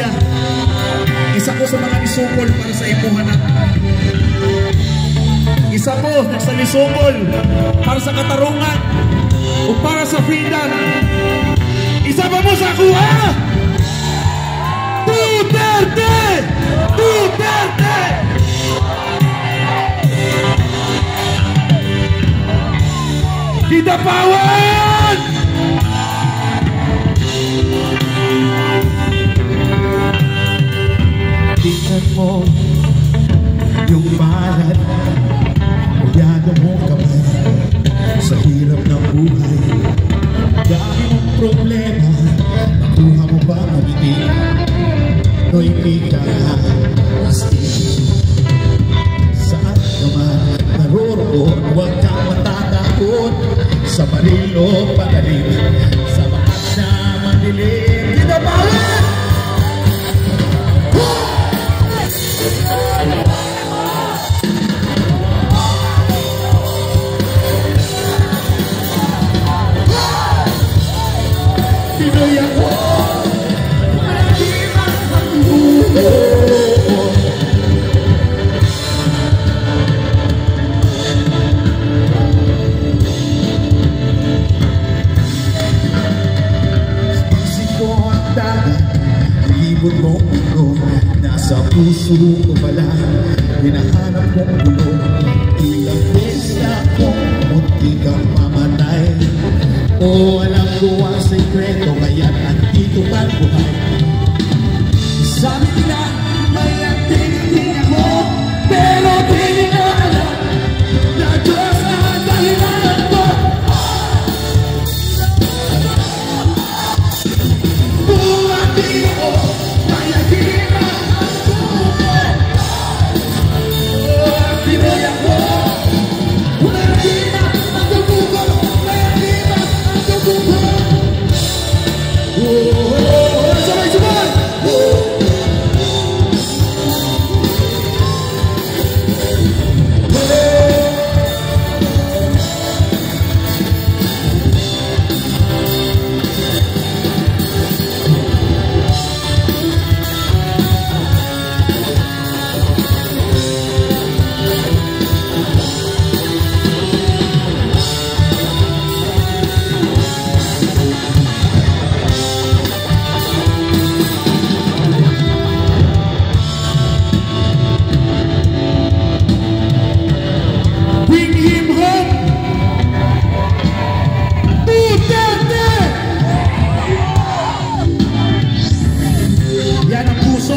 Villa. Isa ko sa mga nisungol para sa imuhan na. Isa po sa nisungol para sa katarungan o para sa freedom. Isa pa mo sa kuha! Duterte! Duterte! Kidapawan! Tingnan mo yung balat, magyado mo kamay sa hirap ng buhay. Dami mong problema, nakuha mo ba mabiti? No, hindi ka astig. Saan ka man naroroon, huwag kang matatakot. Sa malilo pagaling, sa makas na madilim. Kinabalan! Pinoy ako, hindi makapagbuo. Isip ko ang dagat, libon mong mundo, nasa puso ko pala, hinahanap mong gulo. Ilang beses na akong munti kang mamatay, o alam ko ang sekreto, kaya nandito pa buhay. Sabi nila, may anting-anting ako, pero di nila alam na Diyos ang dahilan ko. Buwati ko, may nagilang ang buko. Pinoy ako, may nagilang ang buko. Yan ang puso